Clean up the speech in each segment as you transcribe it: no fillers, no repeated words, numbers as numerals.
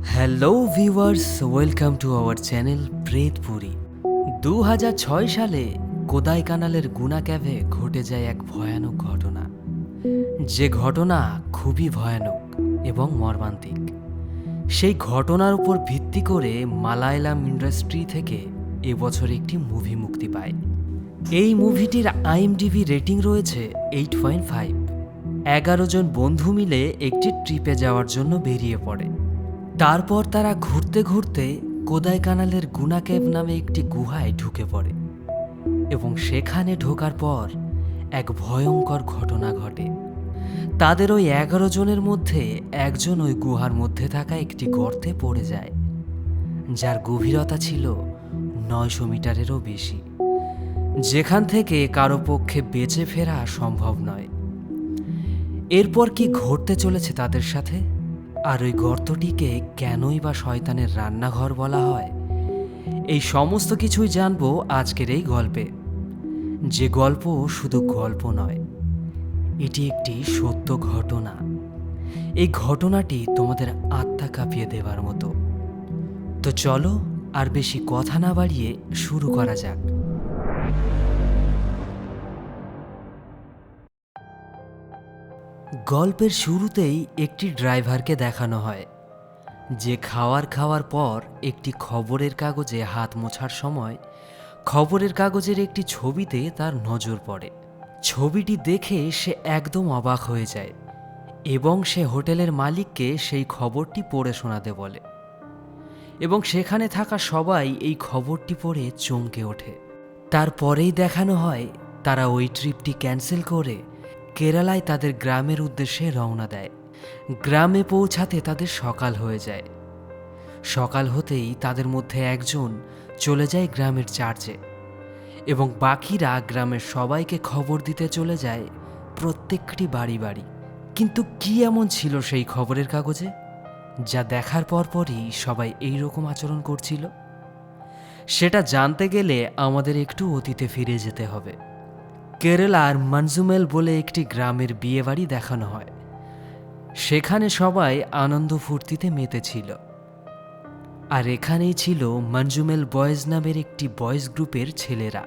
Hello viewers, welcome to our channel Pretpuri. 2006 সালে কোদাইকানালের গুনা ক্যাভে ঘটে যায় এক ভয়ানক ঘটনা, যে ঘটনা খুবই ভয়ানক এবং মর্মান্তিক। সেই ঘটনার উপর ভিত্তি করে মালায়ালাম ইন্ডাস্ট্রি থেকে এবছর একটি মুভি মুক্তি পায়। এই মুভিটির আইএমডিবি রেটিং রয়েছে 8.5। 11 জন বন্ধু মিলে একটি ট্রিপে যাওয়ার জন্য বেরিয়ে পড়ে। তারপর তারা ঘুরতে ঘুরতে কোদাইকানালের গুনা কেভ নামে একটি গুহায় ঢুকে পড়ে এবং সেখানে ঢোকার পর এক ভয়ঙ্কর ঘটনা ঘটে। তাদের ওই 11 জনের মধ্যে একজন ওই গুহার মধ্যে থাকা একটি গর্তে পড়ে যায়, যার গভীরতা ছিল 900 মিটারেরও বেশি, যেখান থেকে কারো পক্ষে বেঁচে ফেরা সম্ভব নয়। এরপর কি ঘটতে চলেছে তাদের সাথে, আর ওই গর্তটিকে কেনই বা শয়তানের রান্নাঘর বলা হয়, এই সমস্ত কিছুই জানবো আজকের এই গল্পে। যে গল্প শুধু গল্প নয়, এটি একটি সত্য ঘটনা। এই ঘটনাটি তোমাদের আত্মা কাঁপিয়ে দেওয়ার মতো। তো চলো আর বেশি কথা না বাড়িয়ে শুরু করা যাক। গল্পের শুরুতেই একটি ড্রাইভারকে দেখানো হয়, যে খাওয়ার পর একটি খবরের কাগজে হাত মোছার সময় খবরের কাগজের একটি ছবিতে তার নজর পড়ে। ছবিটি দেখে সে একদম অবাক হয়ে যায় এবং সে হোটেলের মালিককে সেই খবরটি পড়ে শোনাতে বলে, এবং সেখানে থাকা সবাই এই খবরটি পড়ে চমকে ওঠে। তারপরেই দেখানো হয় তারা ওই ট্রিপটি ক্যান্সেল করে কেরালায় তাদের গ্রামের উদ্দেশ্যে রওনা দেয়। গ্রামে পৌঁছাতে তাদের সকাল হয়ে যায়। সকাল হতেই তাদের মধ্যে একজন চলে যায় গ্রামের চার্চে এবং বাকিরা গ্রামের সবাইকে খবর দিতে চলে যায় প্রত্যেকটি বাড়ি বাড়ি। কিন্তু কি এমন ছিল সেই খবরের কাগজে, যা দেখার পরপরই সবাই এই রকম আচরণ করছিল? সেটা জানতে গেলে আমাদের একটু অতীতে ফিরে যেতে হবে। কেরালার মঞ্জুমেল বলে একটি গ্রামের বিয়েবাড়ি দেখানো হয়। সেখানে সবাই আনন্দ ফুর্তিতে মেতেছিল। আর এখানেই ছিল মঞ্জুমেল বয়েজ নামের একটি বয়েজ গ্রুপের ছেলেরা,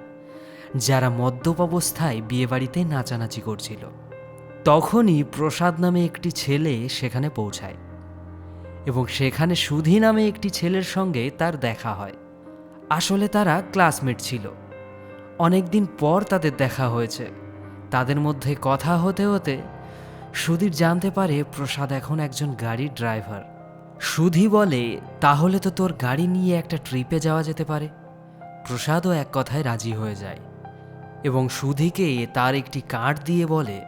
যারা মদ্যপ অবস্থায় বিয়েবাড়িতে নাচানাচি করছিল। তখনই প্রসাদ নামে একটি ছেলে সেখানে পৌঁছায় এবং সেখানে সুধী নামে একটি ছেলের সঙ্গে তার দেখা হয়। আসলে তারা ক্লাসমেট ছিল, অনেকদিন পর তাদের দেখা হয়েছে। তাদের মধ্যে কথা হতে হতে সুধীর জানতে পারে প্রসাদ এখন একজন গাড়ির ড্রাইভার। সুধী বলে, তাহলে তো তোর গাড়ি নিয়ে একটা ট্রিপে যাওয়া যেতে পারে। প্রসাদও এক কথায় রাজি হয়ে যায় এবং সুধীকে তার একটি কার্ড দিয়ে বলে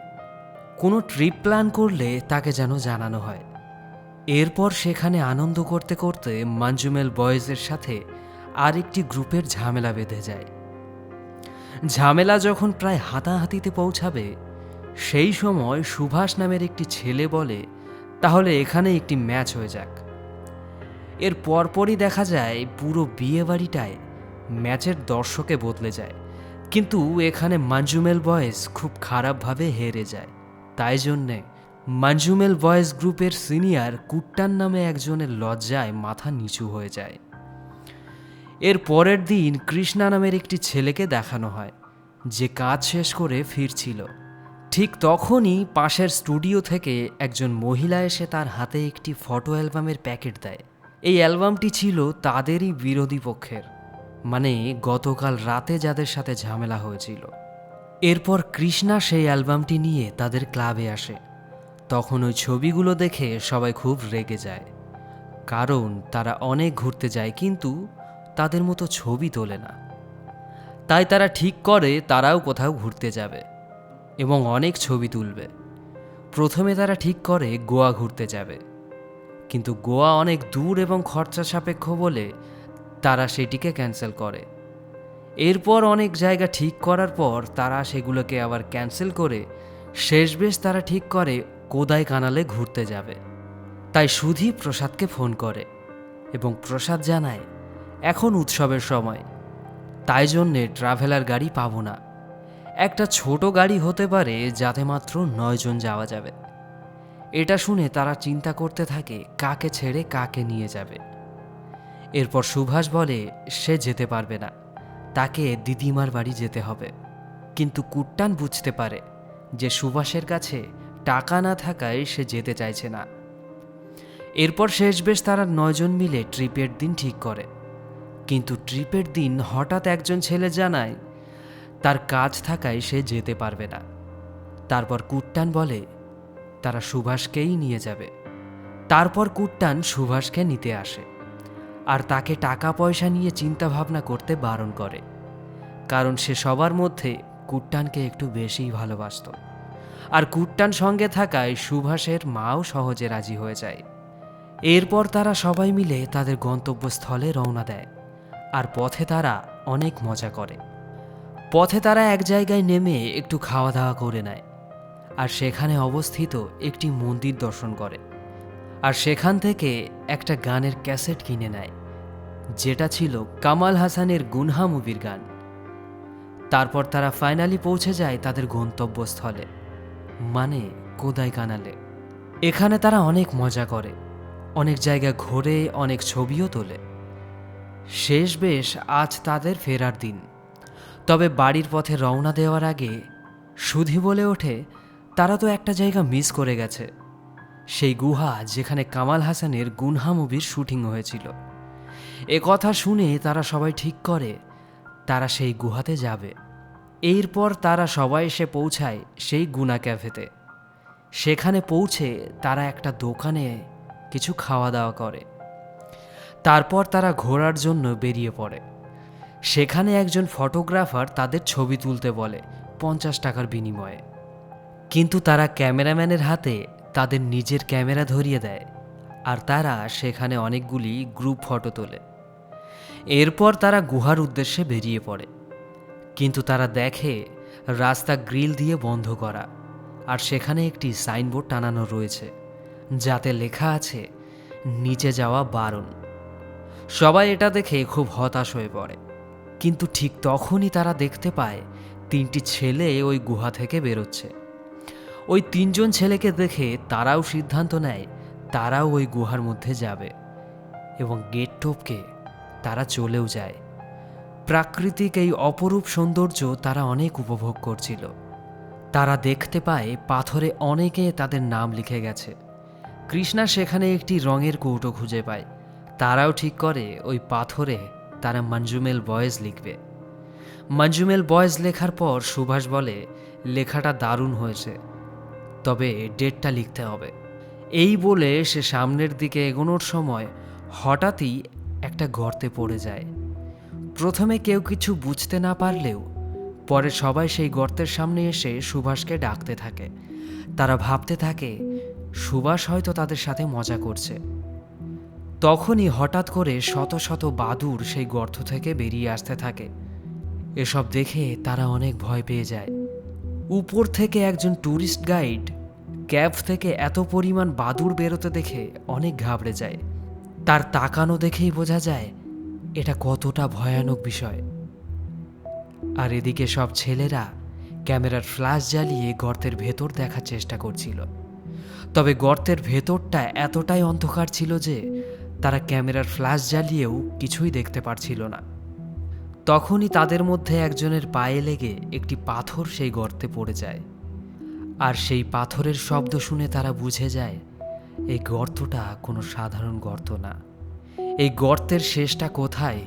কোনো ট্রিপ প্ল্যান করলে তাকে যেন জানানো হয়। এরপর সেখানে আনন্দ করতে করতে মঞ্জুমেল বয়েজের সাথে আরেকটি গ্রুপের ঝামেলা বেঁধে যায়। ঝামেলা যখন প্রায় হাতাহাতিতে পৌঁছাবে, সেই সময় সুভাষ নামের একটি ছেলে বলে, তাহলে এখানে একটি ম্যাচ হয়ে যাক। এর পরপরই দেখা যায় পুরো বিয়ে বাড়িটায় ম্যাচের দর্শকে বদলে যায়। কিন্তু এখানে মঞ্জুমেল বয়েজ খুব খারাপভাবে হেরে যায়। তাই জন্যে মঞ্জুমেল বয়েজ গ্রুপের সিনিয়র কুট্টান নামে একজনের লজ্জায় মাথা নিচু হয়ে যায়। এর পরের দিন কৃষ্ণা নামের একটি ছেলেকে দেখানো হয়, যে কাজ শেষ করে ফিরছিল। ঠিক তখনই পাশের স্টুডিও থেকে একজন মহিলা এসে তার হাতে একটি ফটো অ্যালবামের প্যাকেট দেয়। এই অ্যালবামটি ছিল তাদেরই বিরোধী পক্ষের, মানে গতকাল রাতে যাদের সাথে ঝামেলা হয়েছিল। এরপর কৃষ্ণা সেই অ্যালবামটি নিয়ে তাদের ক্লাবে আসে। তখন ওই ছবিগুলো দেখে সবাই খুব রেগে যায়, কারণ তারা অনেক ঘুরতে যায় কিন্তু তাদের মতো ছবি তোলে না। তাই তারা ঠিক করে তারাও কোথাও ঘুরতে যাবে এবং অনেক ছবি তুলবে। প্রথমে তারা ঠিক করে গোয়া ঘুরতে যাবে, কিন্তু গোয়া অনেক দূর এবং খরচা সাপেক্ষ বলে তারা সেটিকে ক্যান্সেল করে। এরপর অনেক জায়গা ঠিক করার পর তারা সেগুলোকে আবার ক্যান্সেল করে শেষবেশ তারা ঠিক করে কোদাইকানালে ঘুরতে যাবে। তাই সুধী প্রসাদকে ফোন করে এবং প্রসাদ জানায় এখন উৎসবের সময়, তাই জন্যে ট্রাভেলার গাড়ি পাবো না। একটা ছোট গাড়ি হতে পারে যাতে মাত্র 9 জন যাওয়া যাবে। এটা শুনে তারা চিন্তা করতে থাকে কাকে ছেড়ে কাকে নিয়ে যাবে। এরপর সুভাষ বলে সে যেতে পারবে না, তাকে দিদিমার বাড়ি যেতে হবে। কিন্তু কুট্টান বুঝতে পারে যে সুভাষের কাছে টাকা না থাকায় সে যেতে চাইছে না। এরপর শেষবেশ তারা 9 জন মিলে ট্রিপের দিন ঠিক করে। কিন্তু ট্রিপের দিন হঠাৎ একজন ছেলে জানায় তার কাজ থাকায় সে যেতে পারবে না। তারপর কুট্টান বলে তারা সুভাষকেই নিয়ে যাবে। তারপর কুট্টান সুভাষকে নিতে আসে আর তাকে টাকা পয়সা নিয়ে চিন্তা ভাবনা করতে বারণ করে, কারণ সে সবার মধ্যে কুট্টানকে একটু বেশিই ভালোবাসত। আর কুট্টান সঙ্গে থাকায় সুভাষের মাও সহজে রাজি হয়ে যায়। এরপর তারা সবাই মিলে তাদের গন্তব্যস্থলে রওনা দেয় আর পথে তারা অনেক মজা করে। পথে তারা এক জায়গায় নেমে একটু খাওয়া দাওয়া করে নেয় আর সেখানে অবস্থিত একটি মন্দির দর্শন করে। আর সেখান থেকে একটা গানের ক্যাসেট কিনে নেয়, যেটা ছিল কামাল হাসানের গুনহা মুভির গান। তারপর তারা ফাইনালি পৌঁছে যায় তাদের গন্তব্যস্থলে, মানে কোদাইকানালে। এখানে তারা অনেক মজা করে, অনেক জায়গা ঘোরে, অনেক ছবিও তোলে। শেষ বেশ আজ তাদের ফেরার দিন। তবে বাড়ির পথে রওনা দেওয়ার আগে সুধি বলে ওঠে তারা তো একটা জায়গা মিস করে গেছে, সেই গুহা যেখানে কামাল হাসানের গুনহা মুভির শুটিং হয়েছিল। এ কথা শুনে তারা সবাই ঠিক করে তারা সেই গুহাতে যাবে। এরপর তারা সবাই এসে পৌঁছায় সেই গুনা ক্যাফেতে। সেখানে পৌঁছে তারা একটা দোকানে কিছু খাওয়া দাওয়া করে। তারপর তারা ঘোরার জন্য বেরিয়ে পড়ে। সেখানে একজন ফটোগ্রাফার তাদের ছবি তুলতে বলে 50 টাকার বিনিময়ে। কিন্তু তারা ক্যামেরাম্যানের হাতে তাদের নিজের ক্যামেরা ধরিয়ে দেয় আর তারা সেখানে অনেকগুলি গ্রুপ ফটো তোলে। এরপর তারা গুহার উদ্দেশ্যে বেরিয়ে পড়ে। কিন্তু তারা দেখে রাস্তা গ্রিল দিয়ে বন্ধ করা আর সেখানে একটি সাইনবোর্ড টানানো রয়েছে যাতে লেখা আছে নিচে যাওয়া বারণ। সবাই এটা দেখে খুব হতাশ হয়ে পড়ে। কিন্তু ঠিক তখনই তারা দেখতে পায় 3টি ছেলে ওই গুহা থেকে বেরোচ্ছে। ওই 3 জন ছেলেকে দেখে তারাও সিদ্ধান্ত নেয় তারাও ওই গুহার মধ্যে যাবে এবং গেট টপকে তারা চলেও যায়। প্রাকৃতিক এই অপরূপ সৌন্দর্য তারা অনেক উপভোগ করছিল। তারা দেখতে পায় পাথরে অনেকে তাদের নাম লিখে গেছে। কৃষ্ণা সেখানে একটি রঙের কৌটো খুঁজে পায়। তারাও ঠিক করে ওই পাথরে তারা মঞ্জুমেল বয়েজ লিখবে। মঞ্জুমেল বয়েজ লেখার পর সুভাষ বলে লেখাটা দারুণ হয়েছে, তবে ডেটটা লিখতে হবে। এই বলে সে সামনের দিকে এগোনোর সময় হঠাৎই একটা গর্তে পড়ে যায়। প্রথমে কেউ কিছু বুঝতে না পারলেও পরে সবাই সেই গর্তের সামনে এসে সুভাষকে ডাকতে থাকে। তারা ভাবতে থাকে সুভাষ হয়তো তাদের সাথে মজা করছে। তখনই হঠাৎ করে শত শত বাদুড় সেই গর্ত থেকে বেরিয়ে আসতে থাকে। এসব দেখে তারা অনেক ভয় পেয়ে যায়। উপর থেকে একজন ট্যুরিস্ট গাইড ক্যাব থেকে এত পরিমাণ বাদুড় বেরোতে দেখে অনেক ঘাবড়ে যায়। তার তাকানো দেখেই বোঝা যায় এটা কতটা ভয়ানক বিষয়। আর এদিকে সব ছেলেরা ক্যামেরার ফ্ল্যাশ জ্বালিয়ে গর্তের ভেতর দেখার চেষ্টা করছিল। তবে গর্তের ভেতরটা এতটাই অন্ধকার ছিল যে তারা ক্যামেরার ফ্ল্যাশ জ্বালিয়েও কিছুই দেখতে পারছিল না। তখনই তাদের মধ্যে একজনের পায়ে লেগে একটি পাথর সেই গর্তে পড়ে যায়। আর সেই পাথরের শব্দ শুনে তারা বুঝে যায় এই গর্তটা কোনো সাধারণ গর্ত না। এই গর্তের শেষটা কোথায়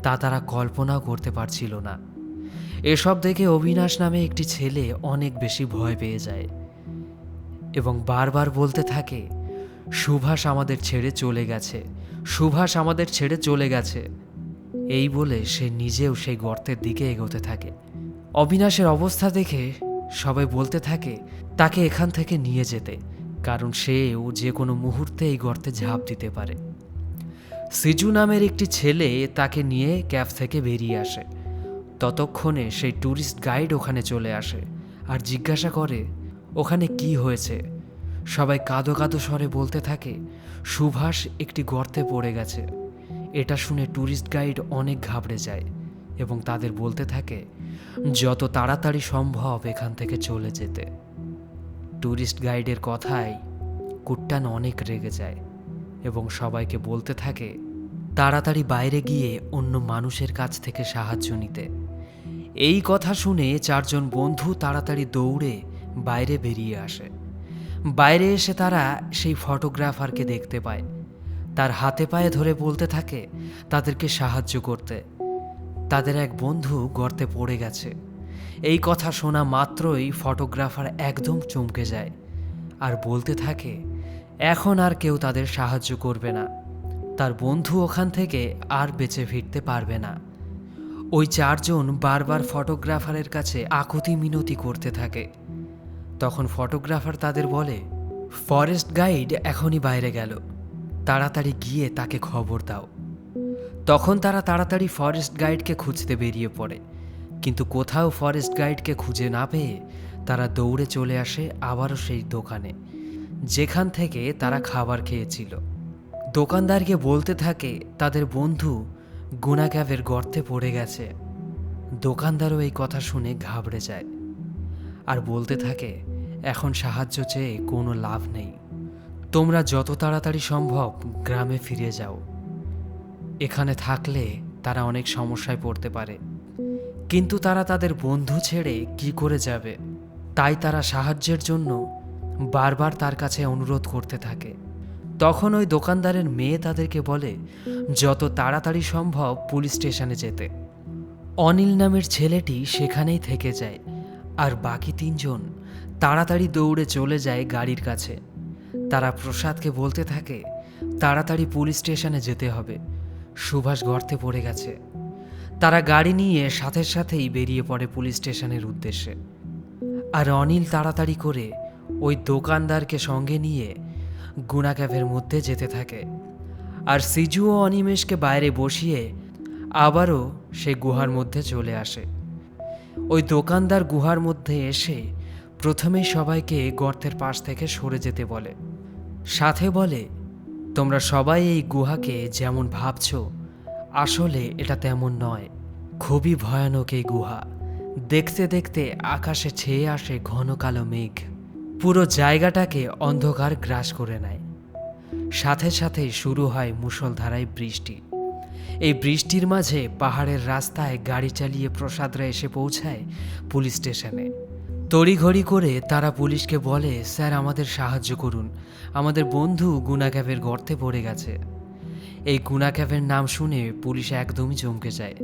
তা তারা কল্পনাও করতে পারছিল না। এসব দেখে অবিনাশ নামে একটি ছেলে অনেক বেশি ভয় পেয়ে যায় এবং বারবার বলতে থাকে সুভাষ আমাদের ছেড়ে চলে গেছে, সুভাষ আমাদের ছেড়ে চলে গেছে। এই বলে সে নিজেও সেই গর্তের দিকে এগোতে থাকে। অবিনাশের অবস্থা দেখে সবাই বলতে থাকে তাকে এখান থেকে নিয়ে যেতে, কারণ সেও যে কোনো মুহূর্তে এই গর্তে ঝাঁপ দিতে পারে। সিজু নামের একটি ছেলে তাকে নিয়ে ক্যাব থেকে বেরিয়ে আসে। ততক্ষণে সেই ট্যুরিস্ট গাইড ওখানে চলে আসে আর জিজ্ঞাসা করে ওখানে কি হয়েছে। সবাই কাঁদো কাঁদো স্বরে বলতে থাকে সুভাষ একটি গর্তে পড়ে গেছে। এটা শুনে ট্যুরিস্ট গাইড অনেক ঘাবড়ে যায় এবং তাদের বলতে থাকে যত তাড়াতাড়ি সম্ভব এখান থেকে চলে যেতে। ট্যুরিস্ট গাইডের কথায় কুট্টান অনেক রেগে যায় এবং সবাইকে বলতে থাকে তাড়াতাড়ি বাইরে গিয়ে অন্য মানুষের কাছ থেকে সাহায্য নিতে। এই কথা শুনে চারজন বন্ধু তাড়াতাড়ি দৌড়ে বাইরে বেরিয়ে আসে। বাইরে এসে তারা সেই ফটোগ্রাফারকে দেখতে পায়। তার হাতে পায়ে ধরে বলতে থাকে তাদেরকে সাহায্য করতে। তাদের এক বন্ধু গর্তে পড়ে গেছে। এই কথা শোনা মাত্রই ফটোগ্রাফার একদম চমকে যায় আর বলতে থাকে এখন আর কেউ তাদের সাহায্য করবে না। তার বন্ধু ওখান থেকে আর বেঁচে ফিরতে পারবে না। ওই চারজন বারবার ফটোগ্রাফারের কাছে আকুতি মিনতি করতে থাকে। তখন ফটোগ্রাফার তাদের বলে, ফরেস্ট গাইড এখনই বাইরে গেল, তাড়াতাড়ি গিয়ে তাকে খবর দাও। তখন তারা তাড়াতাড়ি ফরেস্ট গাইডকে খুঁজতে বেরিয়ে পড়ে, কিন্তু কোথাও ফরেস্ট গাইডকে খুঁজে না পেয়ে তারা দৌড়ে চলে আসে আবারও সেই দোকানে যেখান থেকে তারা খাবার খেয়েছিল। দোকানদারকে বলতে থাকে তাদের বন্ধু গুনা ক্যাভের গর্তে পড়ে গেছে। দোকানদারও এই কথা শুনে ঘাবড়ে যায় আর বলতে থাকে এখন সাহায্য চেয়ে কোনো লাভ নেই, তোমরা যত তাড়াতাড়ি সম্ভব গ্রামে ফিরে যাও। এখানে থাকলে তারা অনেক সমস্যায় পড়তে পারে। কিন্তু তারা তাদের বন্ধু ছেড়ে কি করে যাবে, তাই তারা সাহায্যের জন্য বারবার তার কাছে অনুরোধ করতে থাকে। তখন ওই দোকানদারের মেয়ে তাদেরকে বলে যত তাড়াতাড়ি সম্ভব পুলিশ স্টেশনে যেতে। অনিল নামের ছেলেটি সেখানেই থেকে যায় আর বাকি তিনজন তাড়াতাড়ি দৌড়ে চলে যায় গাড়ির কাছে। তারা প্রসাদকে বলতে থাকে তাড়াতাড়ি পুলিশ স্টেশনে যেতে হবে, সুভাষ গর্তে পড়ে গেছে। তারা গাড়ি নিয়ে সাথে সাথেই বেরিয়ে পড়ে পুলিশ স্টেশনের উদ্দেশ্যে। আর অনিল তাড়াতাড়ি করে ওই দোকানদারকে সঙ্গে নিয়ে গুনা ক্যাভের মধ্যে যেতে থাকে। আর সিজু ও অনিমেষকে বাইরে বসিয়ে আবারও সে গুহার মধ্যে চলে আসে। ওই দোকানদার গুহার মধ্যে এসে প্রথমেই সবাইকে গর্তের পাশ থেকে সরে যেতে বলে, সাথে বলে তোমরা সবাই এই গুহাকে যেমন ভাবছো আসলে এটা তেমন নয়, খুবই ভয়ানক এই গুহা। দেখতে দেখতে আকাশে ছেয়ে আসে ঘন কালো মেঘ, পুরো জায়গাটাকে অন্ধকার গ্রাস করে নেয়। সাথে সাথেই শুরু হয় মুষলধারায় বৃষ্টি। এই বৃষ্টির মাঝে পাহাড়ের রাস্তায় গাড়ি চালিয়ে প্রসাদরা এসে পৌঁছায় পুলিশ স্টেশনে। তড়িঘড়ি করে তারা পুলিশকে বলে স্যার আমাদের সাহায্য করুন, আমাদের বন্ধু গুনা ক্যাভের গর্তে পড়ে গেছে। এই গুনা ক্যাভের নাম শুনে পুলিশ একদমই চমকে যায়।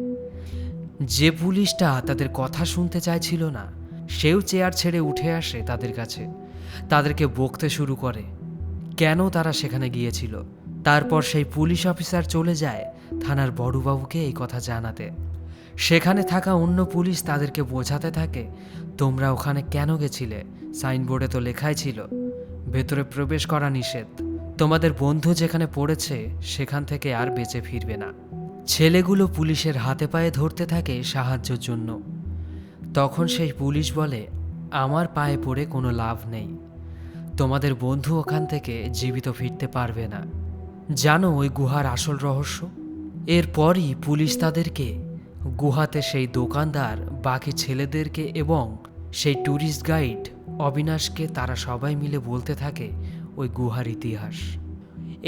যে পুলিশটা তাদের কথা শুনতে চাইছিল না সেও চেয়ার ছেড়ে উঠে আসে তাদের কাছে, তাদেরকে বকতে শুরু করে কেন তারা সেখানে গিয়েছিল। তারপর সেই পুলিশ অফিসার চলে যায় থানার বড়বাবুকে এই কথা জানাতে। সেখানে থাকা অন্য পুলিশ তাদেরকে বোঝাতে থাকে তোমরা ওখানে কেন গেছিলে, সাইনবোর্ডে তো লেখাই ছিল ভেতরে প্রবেশ করা নিষেধ, তোমাদের বন্ধু যেখানে পড়েছে সেখান থেকে আর বেঁচে ফিরবে না। ছেলেগুলো পুলিশের হাতে পায়ে ধরতে থাকে সাহায্যের জন্য। তখন সেই পুলিশ বলে আমার পায়ে পড়ে কোনো লাভ নেই, তোমাদের বন্ধু ওখান থেকে জীবিত ফিরতে পারবে না। জানো ওই গুহার আসল রহস্য? এরপরই পুলিশ তাদেরকে গুহাতে সেই দোকানদার, বাকি ছেলেদেরকে এবং সেই ট্যুরিস্ট গাইড অবিনাশকে তারা সবাই মিলে বলতে থাকে ওই গুহার ইতিহাস।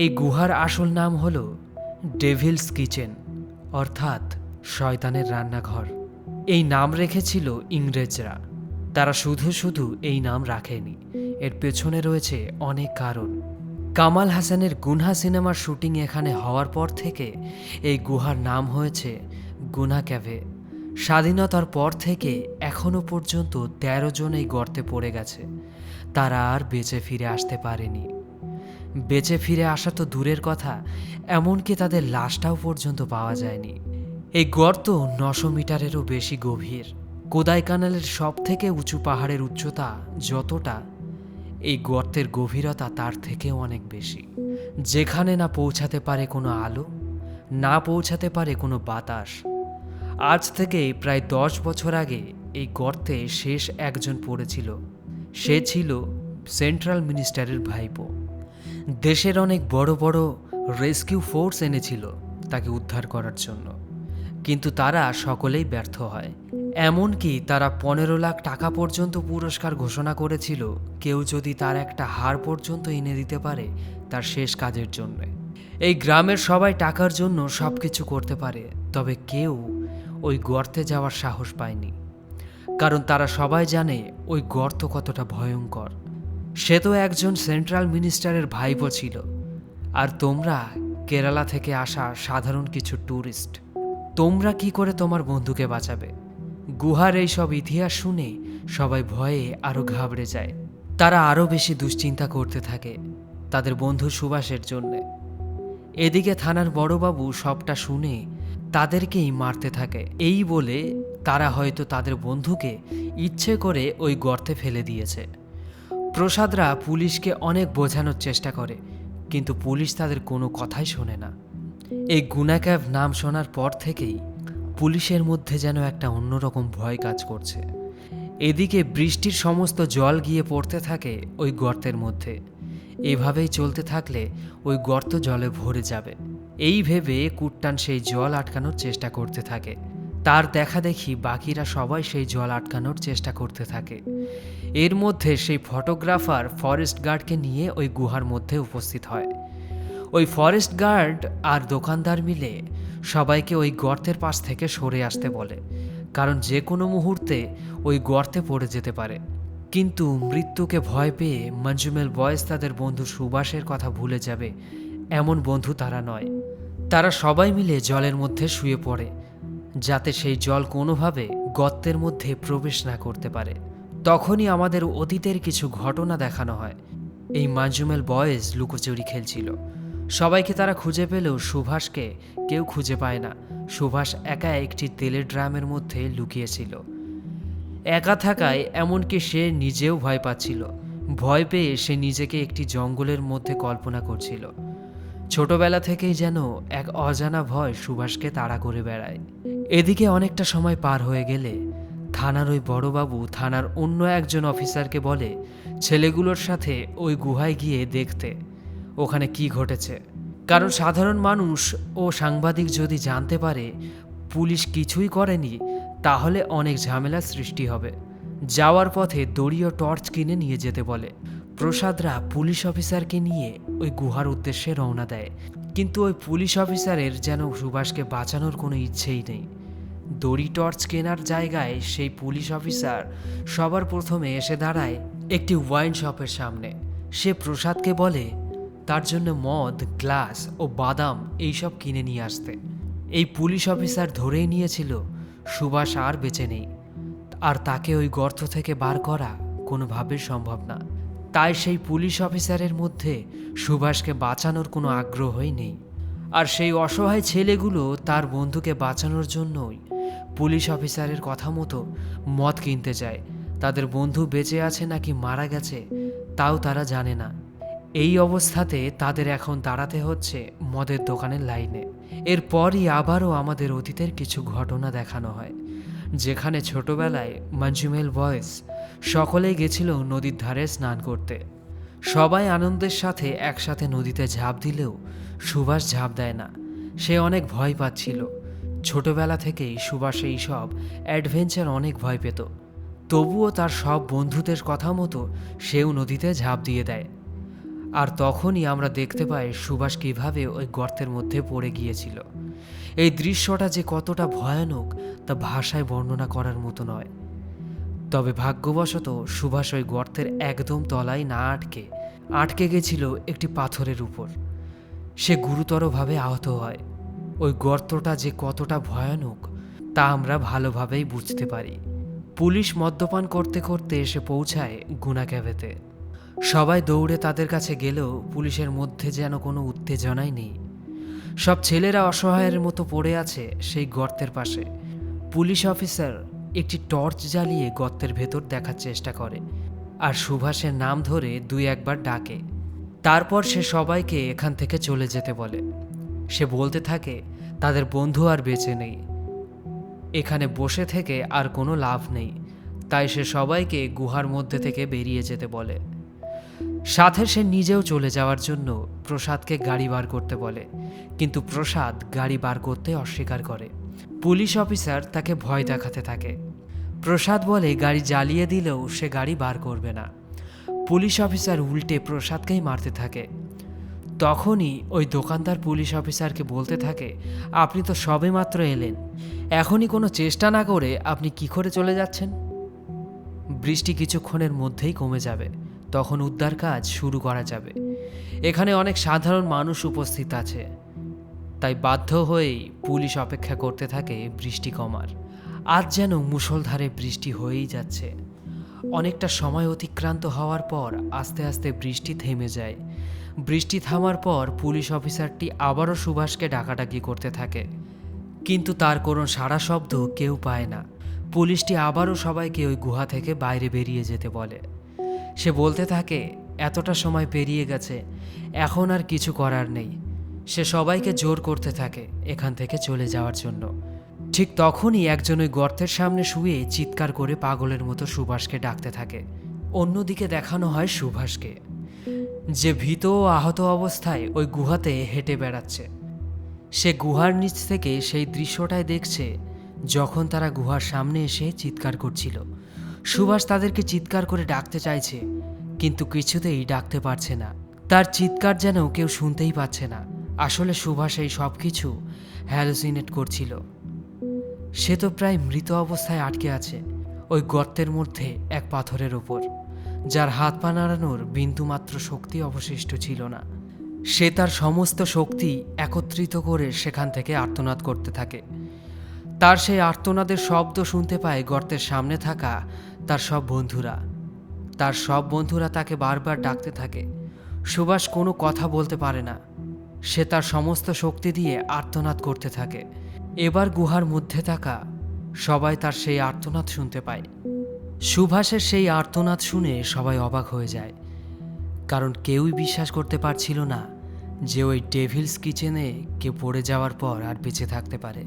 এই গুহার আসল নাম হলো ডেভিলস কিচেন, অর্থাৎ শয়তানের রান্নাঘর। এই নাম রেখেছিল ইংরেজরা। তারা শুধু শুধু এই নাম রাখেনি, এর পেছনে রয়েছে অনেক কারণ। কামাল হাসানের গুনহা সিনেমার শুটিং এখানে হওয়ার পর থেকে এই গুহার নাম হয়েছে গুনা ক্যাভে। স্বাধীনতার পর থেকে এখনো পর্যন্ত 13 জন এই গর্তে পড়ে গেছে, তারা আর বেঁচে ফিরে আসতে পারেনি। বেঁচে ফিরে আসা তো দূরের কথা, এমনকি তাদের লাশটাও পর্যন্ত পাওয়া যায়নি। এই গর্ত 900 মিটারেরও বেশি গভীর। কোদাইকানালের সব থেকে উঁচু পাহাড়ের উচ্চতা যতটা, এই গর্তের গভীরতা তার থেকেও অনেক বেশি। যেখানে না পৌঁছাতে পারে কোনো আলো, না পৌঁছাতে পারে কোনো বাতাস। আজ থেকে প্রায় 10 বছর আগে এই গর্তে শেষ একজন পড়েছিল। সে ছিল সেন্ট্রাল মিনিস্টারের ভাইপো। দেশের অনেক বড় বড় রেস্কিউ ফোর্স এনেছিল তাকে উদ্ধার করার জন্য, কিন্তু তারা সকলেই ব্যর্থ হয়। এমনকি তারা 15 লাখ টাকা পর্যন্ত পুরস্কার ঘোষণা করেছিল কেউ যদি তার একটা হাড় পর্যন্ত এনে দিতে পারে তার শেষ কাজের জন্যে। এই গ্রামের সবাই টাকার জন্য সব কিছু করতে পারে, তবে কেউ ওই গর্তে যাওয়ার সাহস পায়নি, কারণ তারা সবাই জানে ওই গর্ত কতটা ভয়ঙ্কর। সে তো একজন সেন্ট্রাল মিনিস্টারের ভাইপো ছিল, আর তোমরা কেরালা থেকে আসা সাধারণ কিছু ট্যুরিস্ট। তোমরা কি করে তোমার বন্ধুকে বাঁচাবে? গুহার এই সব ইতিহাস শুনে সবাই ভয়ে আরো ঘাবড়ে যায়। তারা আরো বেশি দুশ্চিন্তা করতে থাকে তাদের বন্ধু সুভাষের জন্যে। এদিকে থানার বড়বাবু সবটা শুনে তাদেরকেই মারতে থাকে, এই বলে তারা হয়তো তাদের বন্ধুকে ইচ্ছে করে ওই গর্তে ফেলে দিয়েছে। প্রসাদরা পুলিশকে অনেক বোঝানোর চেষ্টা করে, কিন্তু পুলিশ তাদের কোনো কথাই শোনে না। এই গুনাক্যাভ নাম শোনার পর থেকেই পুলিশের মধ্যে যেন একটা অন্যরকম ভয় কাজ করছে। এদিকে বৃষ্টির সমস্ত জল গিয়ে পড়তে থাকে ওই গর্তের মধ্যে। এভাবেই চলতে থাকলে ওই গর্ত জলে ভরে যাবে, এই ভেবে কুট্টান সেই জল আটকানোর চেষ্টা করতে থাকে। তার দেখা দেখি বাকিরা সবাই সেই জল আটকানোর চেষ্টা করতে থাকে। এর মধ্যে সেই ফটোগ্রাফার ফরেস্ট গার্ডকে নিয়ে ওই গুহার মধ্যে উপস্থিত হয়। ওই ফরেস্ট গার্ড আর দোকানদার মিলে সবাইকে ওই গর্তের পাশ থেকে সরে আসতে বলে, কারণ যে কোনো মুহূর্তে ওই গর্তে পড়ে যেতে পারে। কিন্তু মৃত্যুকে ভয় পেয়ে মঞ্জুমেল বয়েজ তাদের বন্ধু সুভাষের কথা ভুলে যাবে এমন বন্ধু তারা নয়। তারা সবাই মিলে জলের মধ্যে শুয়ে পড়ে, যাতে সেই জল কোনোভাবে গর্তের মধ্যে প্রবেশ না করতে পারে। তখনই আমাদের অতীতের কিছু ঘটনা দেখানো হয়। এই মঞ্জুমেল বয়েজ লুকোচুরি খেলছিল। সবাইকে তারা খুঁজে পেলেও সুভাষকে কেউ খুঁজে পায় না। সুভাষ একা একটি তেলের ড্রামের মধ্যে লুকিয়েছিল। একা থাকায় এমনকি সে নিজেও ভয় পাচ্ছিল। ভয় পেয়ে সে নিজেকে একটি জঙ্গলের মধ্যে কল্পনা করছিল। ছোটবেলা থেকেই যেন এক অজানা ভয় সুভাষকে তাড়া করে বেড়ায়। এদিকে অনেকটা সময় পার হয়ে গেলে থানার ওই বড়বাবু থানার অন্য একজন অফিসারকে বলে ছেলেগুলোর সাথে ওই গুহায় গিয়ে দেখতে ওখানে কি ঘটেছে, কারণ সাধারণ মানুষ ও সাংবাদিক যদি জানতে পারে পুলিশ কিছুই করেনি তাহলে অনেক ঝামেলার সৃষ্টি হবে। যাওয়ার পথে দড়ি ও টর্চ কিনে নিয়ে যেতে বলে। প্রসাদরা পুলিশ অফিসারকে নিয়ে ওই গুহার উদ্দেশ্যে রওনা দেয়, কিন্তু ওই পুলিশ অফিসারের যেন সুভাষকে বাঁচানোর কোনো ইচ্ছেই নেই। দড়ি টর্চ কেনার জায়গায় সেই পুলিশ অফিসার সবার প্রথমে এসে দাঁড়ায় একটি ওয়াইন শপের সামনে। সে প্রসাদকে বলে তার জন্য মদ, গ্লাস ও বাদাম এইসব কিনে নিয়ে আসতে। এই পুলিশ অফিসার ধরেই নিয়েছিল সুভাষ আর বেঁচে নেই, আর তাকে ওই গর্ত থেকে বার করা কোনোভাবে সম্ভব না। তাই সেই পুলিশ অফিসারের মধ্যে সুভাষকে বাঁচানোর কোনো আগ্রহই নেই। আর সেই অসহায় ছেলেগুলো তার বন্ধুকে বাঁচানোর জন্যই পুলিশ অফিসারের কথা মতো মদ কিনতে যায়। তাদের বন্ধু বেঁচে আছে নাকি মারা গেছে তাও তারা জানে না। এই অবস্থাতে তাদের এখন দাঁড়াতে হচ্ছে মদের দোকানের লাইনে। এরপরই আবারও আমাদের অতীতের কিছু ঘটনা দেখানো হয়, যেখানে ছোটবেলায় মঞ্জুমেল বয়েজ সকলেই গেছিল নদীর ধারে স্নান করতে। সবাই আনন্দের সাথে একসাথে নদীতে ঝাঁপ দিলেও সুভাষ ঝাঁপ দেয় না। সে অনেক ভয় পাচ্ছিল। ছোটবেলা থেকেই সুভাষ এই সব অ্যাডভেঞ্চার অনেক ভয় পেত। তবুও তার সব বন্ধুদের কথা মতো সেও নদীতে ঝাঁপ দিয়ে দেয়। আর তখনই আমরা দেখতে পাই সুভাষ কীভাবে ওই গর্তের মধ্যে পড়ে গিয়েছিল। এই দৃশ্যটা যে কতটা ভয়ানক তা ভাষায় বর্ণনা করার মতো নয়। তবে ভাগ্যবশত সুভাষ ওই গর্তের একদম তলায় না আটকে গেছিল একটি পাথরের উপর। সে গুরুতরভাবে আহত হয়। ওই গর্তটা যে কতটা ভয়ানক তা আমরা ভালোভাবেই বুঝতে পারি। পুলিশ মদ্যপান করতে করতে এসে পৌঁছায় গুনা ক্যাভেতে। সবাই দৌড়ে তাদের কাছে গেলেও পুলিশের মধ্যে যেন কোনো উত্তেজনাই নেই। সব ছেলেরা অসহায়ের মতো পড়ে আছে সেই গর্তের পাশে। পুলিশ অফিসার একটি টর্চ জ্বালিয়ে গর্তের ভেতর দেখার চেষ্টা করে আর সুভাষের নাম ধরে 2-1 বার ডাকে। তারপর সে সবাইকে এখান থেকে চলে যেতে বলে। সে বলতে থাকে তাদের বন্ধু আর বেঁচে নেই, এখানে বসে থেকে আর কোনো লাভ নেই। তাই সে সবাইকে গুহার মধ্যে থেকে বেরিয়ে যেতে বলে। সাথে সে নিজেও চলে যাওয়ার জন্য প্রসাদকে গাড়ি বার করতে বলে, কিন্তু প্রসাদ গাড়ি বার করতে অস্বীকার করে। পুলিশ অফিসার তাকে ভয় দেখাতে থাকে। প্রসাদ বলে গাড়ি জ্বালিয়ে দিলেও সে গাড়ি বার করবে না। পুলিশ অফিসার উল্টে প্রসাদকেই মারতে থাকে। তখনই ওই দোকানদার পুলিশ অফিসারকে বলতে থাকে, আপনি তো সবেমাত্র এলেন, এখনই কোনো চেষ্টা না করে আপনি কি করে চলে যাচ্ছেন? বৃষ্টি কিছুক্ষণের মধ্যেই কমে যাবে, তখন উদ্ধার কাজ শুরু করা যাবে। এখানে অনেক সাধারণ মানুষ উপস্থিত আছে, তাই বাধ্য হয়েই পুলিশ অপেক্ষা করতে থাকে বৃষ্টি কমার। আজ যেন মুষলধারে বৃষ্টি হয়েই যাচ্ছে। অনেকটা সময় অতিক্রান্ত হওয়ার পর আস্তে আস্তে বৃষ্টি থেমে যায়। বৃষ্টি থামার পর পুলিশ অফিসারটি আবারও সুভাষকে ডাকাডাকি করতে থাকে, কিন্তু তার কোনো সাড়া শব্দ কেউ পায় না। পুলিশটি আবারও সবাইকে ওই গুহা থেকে বাইরে বেরিয়ে যেতে বলে। সে বলতে থাকে, এতটা সময় পেরিয়ে গেছে, এখন আর কিছু করার নেই। সে সবাইকে জোর করতে থাকে এখান থেকে চলে যাওয়ার জন্য। ঠিক তখনই একজন ওই গর্তের সামনে শুয়ে চিৎকার করে পাগলের মতো সুভাষকে ডাকতে থাকে। অন্যদিকে দেখানো হয় সুভাষকে, যে ভীত ও আহত অবস্থায় ওই গুহাতে হেঁটে বেড়াচ্ছে। সে গুহার নিচ থেকে সেই দৃশ্যটাই দেখছে যখন তারা গুহার সামনে এসে চিৎকার করছিল। সুভাষ তাদেরকে চিৎকার করে ডাকতে চাইছে, কিন্তু কিছুতেই ডাকতে পারছে না। তার চিৎকার যেন কেউ শুনতেই পাচ্ছে না। আসলে সুভাষ এই সব কিছু হ্যালুসিনেট করছিল। সে তো প্রায় মৃত অবস্থায় আটকে আছে ওই গর্তের মধ্যে এক পাথরের ওপর, যার হাত পা নাড়ানোর বিন্দুমাত্র শক্তি অবশিষ্ট ছিল না। সে তার সমস্ত শক্তি একত্রিত করে সেখান থেকে আর্তনাদ করতে থাকে। তার সেই আর্তনাদের শব্দ শুনতে পায় গর্তের সামনে থাকা তার সব বন্ধুরা। তার সব বন্ধুরা তাকে বারবার ডাকতে থাকে। সুভাষ কোনো কথা বলতে পারে না। সে তার সমস্ত শক্তি দিয়ে আর্তনাদ করতে থাকে। এবার গুহার মধ্যে থাকা সবাই তার সেই আর্তনাদ শুনতে পায়। সুভাষের সেই আর্তনাদ শুনে সবাই অবাক হয়ে যায়, কারণ কেউই বিশ্বাস করতে পারছিল না যে ওই ডেভিলস কিচেনে কেউ পড়ে যাওয়ার পর আর বেঁচে থাকতে পারে।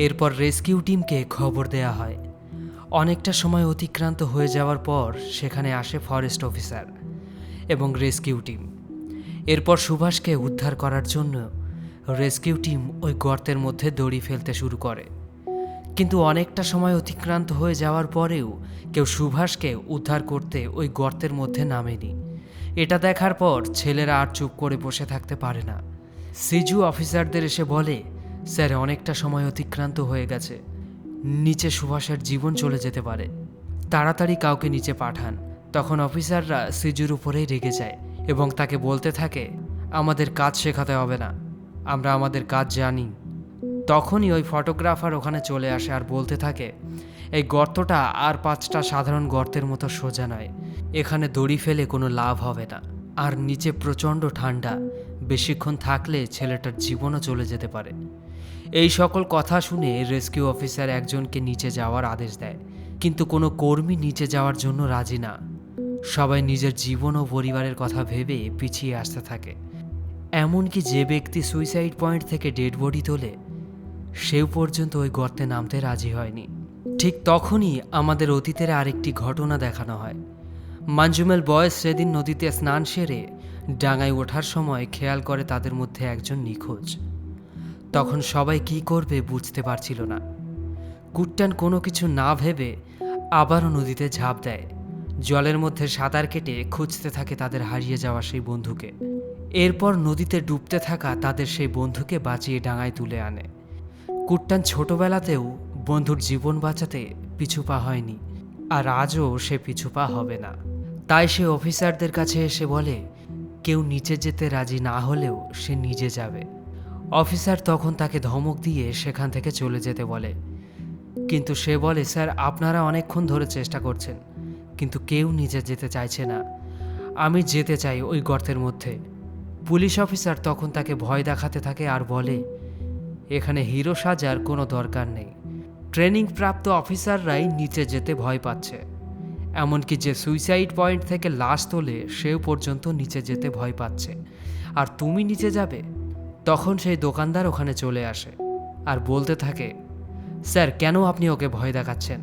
এরপর রেস্কিউ টিমকে খবর দেয়া হয়। অনেকটা সময় অতিক্রান্ত হয়ে যাওয়ার পর সেখানে আসে ফরেস্ট অফিসার এবং রেস্কিউ টিম। এরপর সুভাষকে উদ্ধার করার জন্য রেস্কিউ টিম ওই গর্তের মধ্যে দড়ি ফেলতে শুরু করে, কিন্তু অনেকটা সময় অতিক্রান্ত হয়ে যাওয়ার পরেও কেউ সুভাষকে উদ্ধার করতে ওই গর্তের মধ্যে নামেনি। এটা দেখার পর ছেলেরা আর চুপ করে বসে থাকতে পারে না। সিজু অফিসারদের এসে বলে, স্যার, অনেকটা সময় অতিক্রান্ত হয়ে গেছে, নিচে সুভাষের জীবন চলে যেতে পারে, তাড়াতাড়ি কাউকে নিচে পাঠান। তখন অফিসাররা সিজুর উপরেই রেগে যায় এবং তাকে বলতে থাকে, আমাদের কাজ শেখাতে হবে না, আমরা আমাদের কাজ জানি। তখনই ওই ফটোগ্রাফার ওখানে চলে আসে আর বলতে থাকে, এই গর্তটা আর 5টা সাধারণ গর্তের মতো সোজা নয়, এখানে দড়ি ফেলে কোনো লাভ হবে না, আর নিচে প্রচণ্ড ঠান্ডা, বেশিক্ষণ থাকলে ছেলেটার জীবনও চলে যেতে পারে। এই সকল কথা শুনে রেস্কিউ অফিসার একজনকে নিচে যাওয়ার আদেশ দেয়, কিন্তু কোনো কর্মী নিচে যাওয়ার জন্য রাজি না। সবাই নিজের জীবন ও পরিবারের কথা ভেবে পিছিয়ে আসতে থাকে। এমনকি যে ব্যক্তি সুইসাইড পয়েন্ট থেকে ডেড বডি তোলে সেও পর্যন্ত ওই গর্তে নামতে রাজি হয়নি। ঠিক তখনই আমাদের অতীতের আরেকটি ঘটনা দেখানো হয়। মঞ্জুমেল বয়েজ সেদিন নদীতে স্নান সেরে ডাঙায় ওঠার সময় খেয়াল করে তাদের মধ্যে একজন নিখোঁজ। তখন সবাই কি করবে বুঝতে পারছিল না। কুট্টান কোনো কিছু না ভেবে আবারও নদীতে ঝাঁপ দেয়। জলের মধ্যে সাঁতার কেটে খুঁজতে থাকে তাদের হারিয়ে যাওয়া সেই বন্ধুকে। এরপর নদীতে ডুবতে থাকা তাদের সেই বন্ধুকে বাঁচিয়ে ডাঙায় তুলে আনে। কুট্টান ছোটবেলাতেও বন্ধুর জীবন বাঁচাতে পিছুপা হয়নি, আর আজও সে পিছুপা হবে না। তাই সে অফিসারদের কাছে এসে বলে, কেউ নিচে যেতে রাজি না হলেও সে নিজে যাবে। অফিসার তখন তাকে ধমক দিয়ে সেখান থেকে চলে যেতে বলে, কিন্তু সে বলে, স্যার, আপনারা অনেকক্ষণ ধরে চেষ্টা করছেন, কিন্তু কেউ নিচে যেতে চাইছে না, আমি যেতে চাই ওই গর্তের মধ্যে। পুলিশ অফিসার তখন তাকে ভয় দেখাতে থাকে আর বলে, এখানে হিরো সাজার কোনো দরকার নেই, ট্রেনিং প্রাপ্ত অফিসাররাই নিচে যেতে ভয় পাচ্ছে, এমনকি যে সুইসাইড পয়েন্ট থেকে লাশ তোলে সেও পর্যন্ত নিচে যেতে ভয় পাচ্ছে, আর তুমি নিচে যাবে? তখন সেই দোকানদার ওখানে চলে আসে আর বলতে থাকে, স্যার, কেন আপনি ওকে ভয় দেখাচ্ছেন?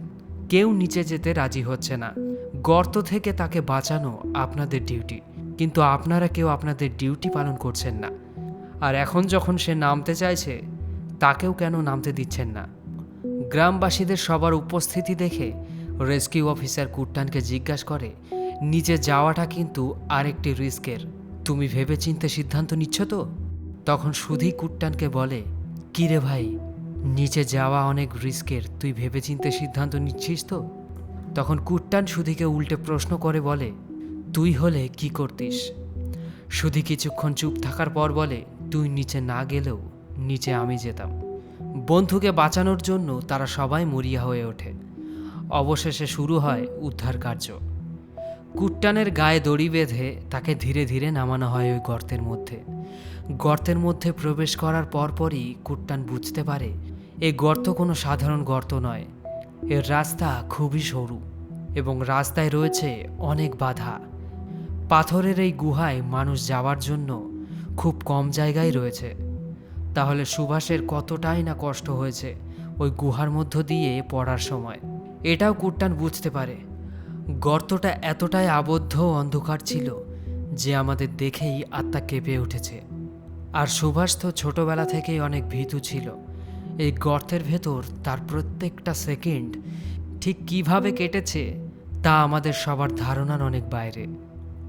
কেউ নিচে যেতে রাজি হচ্ছে না, গর্ত থেকে তাকে বাঁচানো আপনাদের ডিউটি, কিন্তু আপনারা কেউ আপনাদের ডিউটি পালন করছেন না, আর এখন যখন সে নামতে চাইছে তাকেও কেন নামতে দিচ্ছেন না? গ্রামবাসীদের সবার উপস্থিতি দেখে রেস্কিউ অফিসার কুট্টানকে জিজ্ঞাসা করে, নিচে যাওয়াটা কিন্তু আরেকটি রিস্কের, তুমি ভেবেচিন্তে সিদ্ধান্ত নিচ্ছ তো? তখন সুধী কুট্টানকে বলে, কি রে ভাই, নিচে যাওয়া অনেক রিস্কের, তুই ভেবেচিন্তে সিদ্ধান্ত নিচ্ছিস তো? তখন কুট্টান সুধীকে উল্টে প্রশ্ন করে বলে, তুই হলে কি করতিস? সুধী কিছুক্ষণ চুপ থাকার পর বলে, তুই নিচে না গেলেও নিচে আমি যেতাম। বন্ধুকে বাঁচানোর জন্য তারা সবাই মরিয়া হয়ে ওঠে। অবশেষে শুরু হয় উদ্ধার কার্য। কুট্টানের গায়ে দড়ি বেঁধে তাকে ধীরে ধীরে নামানো হয় ওই গর্তের মধ্যে। গর্তের মধ্যে প্রবেশ করার পরপরই কুট্টান বুঝতে পারে এই গর্ত কোনো সাধারণ গর্ত নয়। এর রাস্তা খুবই সরু এবং রাস্তায় রয়েছে অনেক বাধা। পাথরের এই গুহায় মানুষ যাওয়ার জন্য খুব কম জায়গায় রয়েছে। তাহলে সুভাষের কতটাই না কষ্ট হয়েছে ওই গুহার মধ্য দিয়ে পড়ার সময়। এটাও কুট্টান বুঝতে পারে, গর্তটা এতটাই আবদ্ধ অন্ধকার ছিল যে আমাদের দেখেই আত্মা কেঁপে উঠেছে। আর সুভাষ তো ছোটবেলা থেকেই অনেক ভীতু ছিল। এই গর্তের ভেতর তার প্রত্যেকটা সেকেন্ড ঠিক কিভাবে কেটেছে তা আমাদের সবার ধারণার অনেক বাইরে।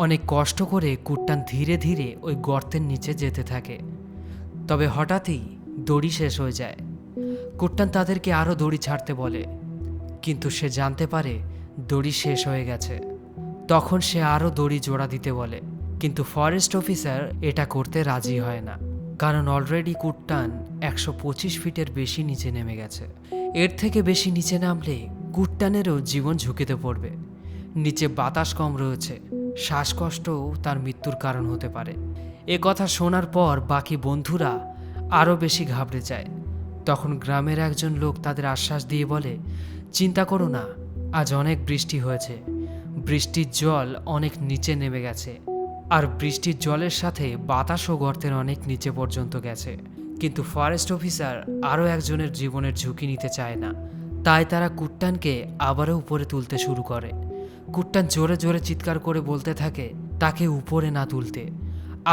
অনেক কষ্ট করে কুট্টান ধীরে ধীরে ওই গর্তের নিচে যেতে থাকে। তবে হঠাৎই দড়ি শেষ হয়ে যায়। কুট্টান তাদেরকে আরও দড়ি ছাড়তে বলে, কিন্তু সে জানতে পারে দড়ি শেষ হয়ে গেছে। তখন সে আরও দড়ি জোড়া দিতে বলে, কিন্তু ফরেস্ট অফিসার এটা করতে রাজি হয় না, কারণ অলরেডি কুট্টান 125 ফিটের বেশি নিচে নেমে গেছে। এর থেকে বেশি নিচে নামলে কুট্টানেরও জীবন ঝুঁকিতে পড়বে। নিচে বাতাস কম রয়েছে, শ্বাসকষ্টও তার মৃত্যুর কারণ হতে পারে। এ কথা শোনার পর বাকি বন্ধুরা আরও বেশি ঘাবড়ে যায়। তখন গ্রামের একজন লোক তাদের আশ্বাস দিয়ে বলে, চিন্তা করো না, আজ অনেক বৃষ্টি হয়েছে, বৃষ্টির জল অনেক নিচে নেমে গেছে, আর বৃষ্টির জলের সাথে বাতাসও গর্তের অনেক নিচে পর্যন্ত গেছে। কিন্তু ফরেস্ট অফিসার আরও একজনের জীবনের ঝুঁকি নিতে চায় না, তাই তারা কুট্টানকে আবারও উপরে তুলতে শুরু করে। কুট্টান জোরে জোরে চিৎকার করে বলতে থাকে তাকে উপরে না তুলতে,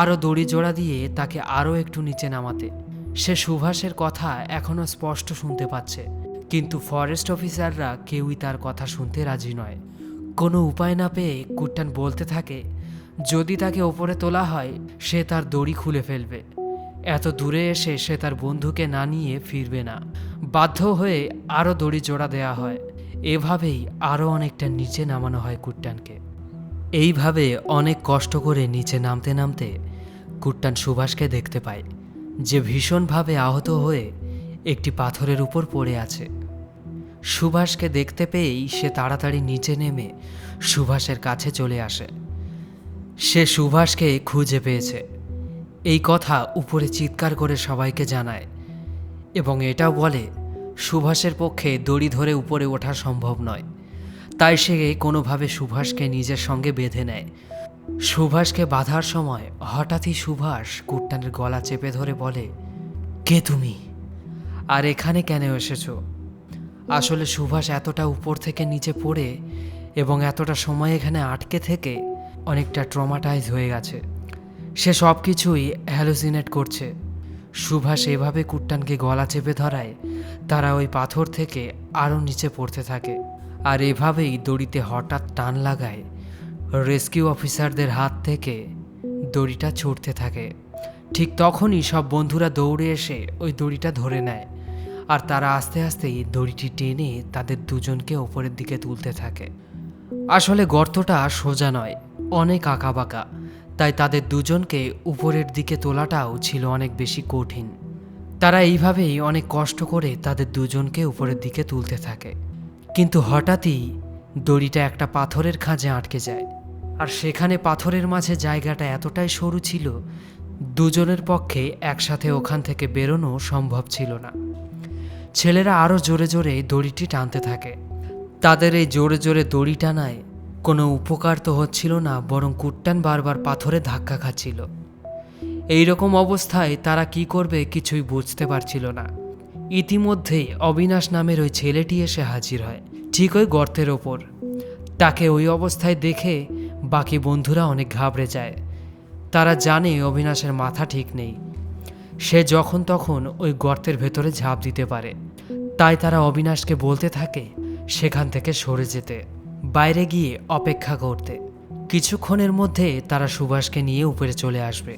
আরও দড়ি জোড়া দিয়ে তাকে আরও একটু নিচে নামাতে। সে সুভাষের কথা এখনও স্পষ্ট শুনতে পাচ্ছে, কিন্তু ফরেস্ট অফিসাররা কেউই তার কথা শুনতে রাজি নয়। কোনো উপায় না পেয়ে কুট্টান বলতে থাকে, যদি তাকে ওপরে তোলা হয় সে তার দড়ি খুলে ফেলবে, এত দূরে এসে সে তার বন্ধুকে না নিয়ে ফিরবে না। বাধ্য হয়ে আরও দড়ি জোড়া দেয়া হয়। এভাবেই আরও অনেকটা নিচে নামানো হয় কুট্টানকে। এইভাবে অনেক কষ্ট করে নিচে নামতে নামতে কুট্টান সুভাষকে দেখতে পায়, যে ভীষণভাবে আহত হয়ে একটি পাথরের উপর পড়ে আছে। সুভাষকে দেখতে পেয়েই সে তাড়াতাড়ি নিচে নেমে সুভাষের কাছে চলে আসে। সে সুভাষকে খুঁজে পেয়েছে এই কথা উপরে চিৎকার করে সবাইকে জানায়, এবং এটাও বলে সুভাষের পক্ষে দড়ি ধরে উপরে ওঠা সম্ভব নয়। তাই সে কোনোভাবে সুভাষকে নিজের সঙ্গে বেঁধে নেয়। সুভাষকে বাঁধার সময় হঠাৎই সুভাষ কুট্টানের গলা চেপে ধরে বলে, কে তুমি, আর এখানে কেন এসেছো? আসলে সুভাষ এতটা উপর থেকে নিচে পড়ে এবং এতটা সময় এখানে আটকে থেকে অনেকটা ট্রমাটাইজ হয়ে গেছে। সে সব কিছুই হ্যালুসিনেট করছে। সুভাষ এভাবে কুট্টানকে গলা চেপে ধরায় তারা ওই পাথর থেকে আরও নিচে পড়তে থাকে। আর এভাবেই দড়িতে হঠাৎ টান লাগায় রেস্কিউ অফিসারদের হাত থেকে দড়িটা ছুটতে থাকে। ঠিক তখনই সব বন্ধুরা দৌড়ে এসে ওই দড়িটা ধরে নেয়, আর তারা আস্তে আস্তেই দড়িটি টেনে তাদের দুজনকে ওপরের দিকে তুলতে থাকে। আসলে গর্তটা সোজা নয়, অনেক আঁকাবাঁকা, তাই তাদের দুজনকে উপরের দিকে তোলাটাও ছিল অনেক বেশি কঠিন। তারা এইভাবেই অনেক কষ্ট করে তাদের দুজনকে উপরের দিকে তুলতে থাকে। কিন্তু হঠাৎই দড়িটা একটা পাথরের খাঁজে আটকে যায়, আর সেখানে পাথরের মাঝে জায়গাটা এতটাই সরু ছিল দুজনের পক্ষে একসাথে ওখান থেকে বেরোনো সম্ভব ছিল না। ছেলেরা আরও জোরে জোরে দড়িটি টানতে থাকে। তাদের এই জোরে জোরে দড়ি টানায় কোনো উপকার তো হচ্ছিল না, বরং কুট্টান বারবার পাথরে ধাক্কা খাচ্ছিল। এইরকম অবস্থায় তারা কি করবে কিছুই বুঝতে পারছিল না। ইতিমধ্যেই অবিনাশ নামের ওই ছেলেটি এসে হাজির হয় ঠিক ওই গর্তের ওপর। তাকে ওই অবস্থায় দেখে বাকি বন্ধুরা অনেক ঘাবড়ে যায়। তারা জানে অবিনাশের মাথা ঠিক নেই, সে যখন তখন ওই গর্তের ভেতরে ঝাঁপ দিতে পারে। তাই তারা অবিনাশকে বলতে থাকে সেখান থেকে সরে যেতে, বাইরে গিয়ে অপেক্ষা করতে। কিছুক্ষণের মধ্যে তারা সুভাষকে নিয়ে উপরে চলে আসবে,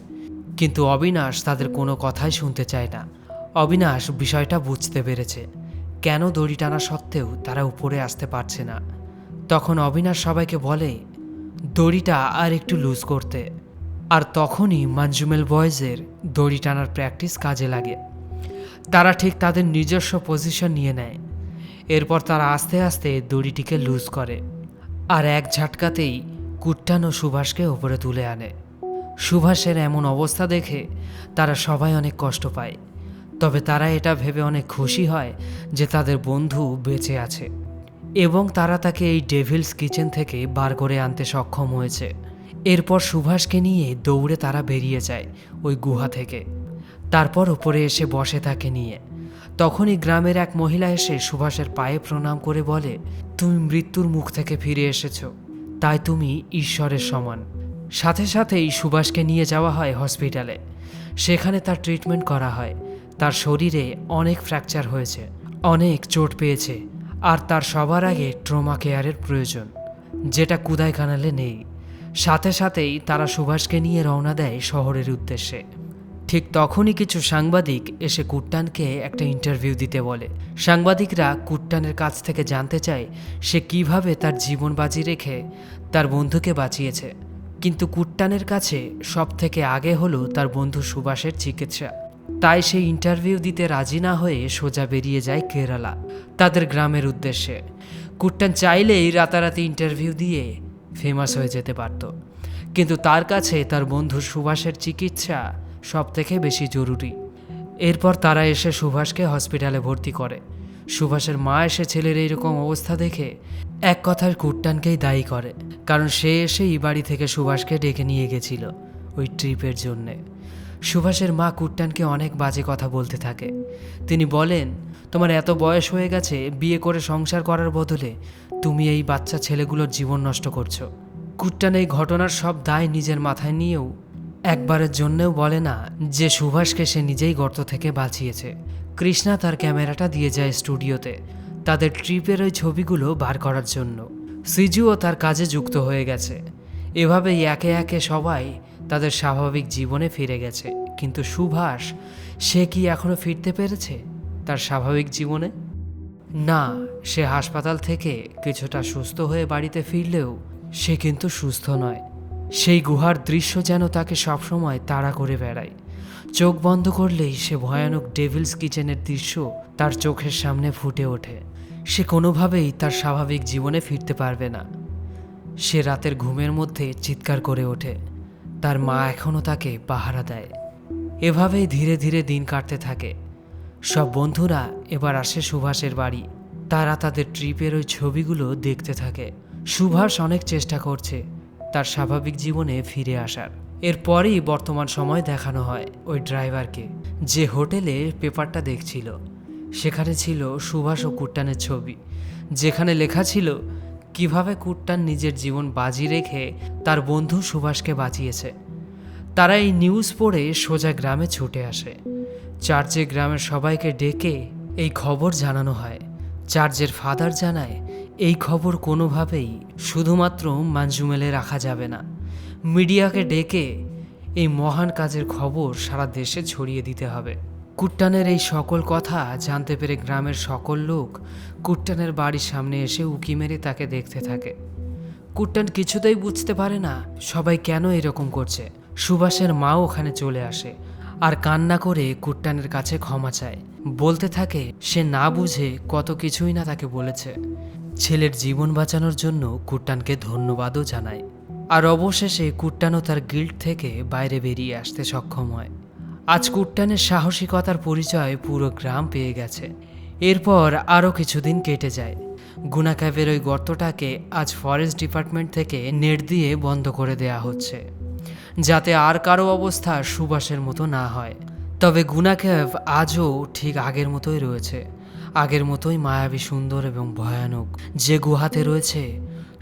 কিন্তু অবিনাশ তাদের কোনো কথাই শুনতে চায় না। অবিনাশ বিষয়টা বুঝতে পেরেছে, কেন দড়ি টানা সত্ত্বেও তারা উপরে আসতে পারছে না। তখন অবিনাশ সবাইকে বলে দড়িটা আর একটু লুজ করতে। আর তখনই মঞ্জুমেল বয়েজের দড়ি টানার প্র্যাকটিস কাজে লাগে। তারা ঠিক তাদের নিজস্ব পজিশন নিয়ে নেয়। এরপর তারা আস্তে আস্তে দড়িটিকে লুজ করে, আর এক ঝাটকাতেই কুট্টান ও সুভাষকে ওপরে তুলে আনে। সুভাষের এমন অবস্থা দেখে তারা সবাই অনেক কষ্ট পায়, তবে তারা এটা ভেবে অনেক খুশি হয় যে তাদের বন্ধু বেঁচে আছে এবং তারা তাকে এই ডেভিলস কিচেন থেকে বার করে আনতে সক্ষম হয়েছে। এরপর সুভাষকে নিয়ে দৌড়ে তারা বেরিয়ে যায় ওই গুহা থেকে। তারপর উপরে এসে বসে তাকে নিয়ে। তখনই গ্রামের এক মহিলা এসে সুভাষের পায়ে প্রণাম করে বলে, তুমি মৃত্যুর মুখ থেকে ফিরে এসেছো, তাই তুমি ঈশ্বরের সমান। সাথে সাথেই সুভাষকে নিয়ে যাওয়া হয় হসপিটালে। সেখানে তার ট্রিটমেন্ট করা হয়। তার শরীরে অনেক ফ্র্যাকচার হয়েছে, অনেক চোট পেয়েছে, আর তার সবার আগে ট্রমা কেয়ারের প্রয়োজন, যেটা কুদাইখানালে নেই। সাথে সাথেই তারা সুভাষকে নিয়ে রওনা দেয় শহরের উদ্দেশ্যে। ঠিক তখনই কিছু সাংবাদিক এসে কুট্টানকে একটা ইন্টারভিউ দিতে বলে। সাংবাদিকরা কুট্টানের কাছ থেকে জানতে চায় সে কিভাবে তার জীবন বাজি রেখে তার বন্ধুকে বাঁচিয়েছে। কিন্তু কুট্টানের কাছে সব থেকে আগে হলো তার বন্ধু সুভাষের চিকিৎসা। তাই সে ইন্টারভিউ দিতে রাজি না হয়ে সোজা বেরিয়ে যায় কেরালা, তাদের গ্রামের উদ্দেশ্যে। কুট্টান চাইলেই রাতারাতি ইন্টারভিউ দিয়ে ফেমাস হয়ে যেতে পারত, কিন্তু তার কাছে তার বন্ধু সুভাষের চিকিৎসা সব থেকে বেশি জরুরি। এরপর তারা এসে সুভাষকে হসপিটালে ভর্তি করে। সুভাষের মা এসে ছেলের এইরকম অবস্থা দেখে এক কথায় কুট্টানকেই দায়ী করে, কারণ সে এসেই বাড়ি থেকে সুভাষকে ডেকে নিয়ে গেছিল ওই ট্রিপের জন্যে। সুভাষের মা কুট্টানকে অনেক বাজে কথা বলতে থাকে। তিনি বলেন, তোমার এত বয়স হয়ে গেছে, বিয়ে করে সংসার করার বদলে তুমি এই বাচ্চা ছেলেগুলোর জীবন নষ্ট করছো। কুট্টান এই ঘটনার সব দায় নিজের মাথায় নিয়েও একবারের জন্যেও বলে না যে সুভাষকে সে নিজেই গর্ত থেকে বাঁচিয়েছে। কৃষ্ণা তার ক্যামেরাটা দিয়ে যায় স্টুডিওতে তাদের ট্রিপের ওই ছবিগুলো বার করার জন্য। সিজুও তার কাজে যুক্ত হয়ে গেছে। এভাবেই একে একে সবাই তাদের স্বাভাবিক জীবনে ফিরে গেছে। কিন্তু সুভাষ, সে কি এখনো ফিরতে পেরেছে তার স্বাভাবিক জীবনে? না, সে হাসপাতাল থেকে কিছুটা সুস্থ হয়ে বাড়িতে ফিরলেও সে কিন্তু সুস্থ নয়। সেই গুহার দৃশ্য যেন তাকে সবসময় তাড়া করে বেড়ায়। চোখ বন্ধ করলেই সে ভয়ানক ডেভিলস কিচেনের দৃশ্য তার চোখের সামনে ফুটে ওঠে। সে কোনোভাবেই তার স্বাভাবিক জীবনে ফিরতে পারবে না। সে রাতের ঘুমের মধ্যে চিৎকার করে ওঠে। তার মা এখনও তাকে পাহারা দেয়। এভাবেই ধীরে ধীরে দিন কাটতে থাকে। সব বন্ধুরা এবার আসে সুভাষের বাড়ি। তারা তাদের ট্রিপের ওই ছবিগুলো দেখতে থাকে। সুভাষ অনেক চেষ্টা করছে তার স্বাভাবিক জীবনে ফিরে আসার। এরপরই বর্তমান সময় দেখানো হয় ওই ড্রাইভারকে, যে হোটেলে পেপারটা দেখছিল। সেখানে ছিল সুভাষ ও কুট্টানের ছবি, যেখানে লেখা ছিল কিভাবে কুট্টান নিজের জীবন বাজি রেখে তার বন্ধু সুভাষকে বাঁচিয়েছে। তারা এই নিউজ পড়ে সোজা গ্রামে ছুটে আসে। চার্চে গ্রামের সবাইকে ডেকে এই খবর জানানো হয়। চার্চের ফাদার জানায় এই খবর কোনোভাবেই শুধুমাত্র মঞ্জুমেলে রাখা যাবে না। মিডিয়াকে ডেকে এই মহান কাজের খবর সারা দেশে ছড়িয়ে দিতে হবে। কুট্টানের এই সকল কথা জানতে পেরে গ্রামের সকল লোক কুট্টানের বাড়ির সামনে এসে উকি মেরে তাকে দেখতে থাকে। কুট্টান কিছুতেই বুঝতে পারে না সবাই কেন এরকম করছে। সুভাষের মাও ওখানে চলে আসে আর কান্না করে কুট্টানের কাছে ক্ষমা চায়। বলতে থাকে সে না বুঝে কত কিছুই না তাকে বলেছে। ছেলের জীবন বাঁচানোর জন্য কুট্টানকে ধন্যবাদও জানায়। আর অবশেষে কুট্টানও তার গিল্ড থেকে বাইরে বেরিয়ে আসতে সক্ষম হয়। আজ কুট্টানের সাহসিকতার পরিচয় পুরো গ্রাম পেয়ে গেছে। এরপর আরও কিছুদিন কেটে যায়। গুনা ক্যাভের ওই গর্তটাকে আজ ফরেস্ট ডিপার্টমেন্ট থেকে নেট দিয়ে বন্ধ করে দেয়া হচ্ছে, যাতে আর কারো অবস্থা সুভাষের মতো না হয়। তবে গুনা ক্যাভ আজও ঠিক আগের মতোই রয়েছে, আগের মতোই মায়াবী, সুন্দর এবং ভয়ানক। যে গুহাতে রয়েছে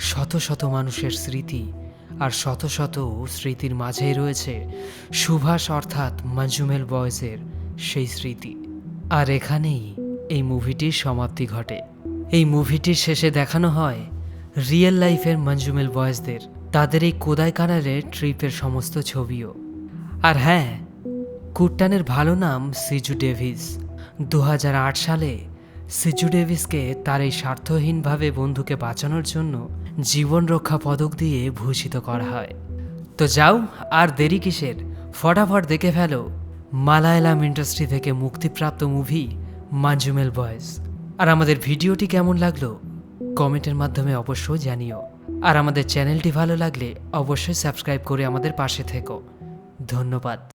শত শত মানুষের স্মৃতি, আর শত শত স্মৃতির মাঝেই রয়েছে সুভাষ অর্থাৎ মঞ্জুমেল বয়েজের সেই স্মৃতি। আর এখানেই এই মুভিটির সমাপ্তি ঘটে। এই মুভিটির শেষে দেখানো হয় রিয়েল লাইফের মঞ্জুমেল বয়েজদের তাদের এই কোদাই কানালের ট্রিপের সমস্ত ছবিও। আর হ্যাঁ, কুট্টানের ভালো নাম সিজু ডেভিস। 2008 সালে সিজু ডেভিসকে তার এই স্বার্থহীনভাবে বন্ধুকে বাঁচানোর জন্য জীবন রক্ষা পদক দিয়ে ভূষিত করা হয়। তো যাও, আর দেরি কিসের, ফটাফট দেখে ফেলো মালায়ালাম ইন্ডাস্ট্রি থেকে মুক্তিপ্রাপ্ত মুভি মঞ্জুমেল বয়েজ। আর আমাদের ভিডিওটি কেমন লাগলো কমেন্টের মাধ্যমে অবশ্যই জানিও। আর আমাদের চ্যানেলটি ভালো লাগলে অবশ্যই সাবস্ক্রাইব করে আমাদের পাশে থেকো। ধন্যবাদ।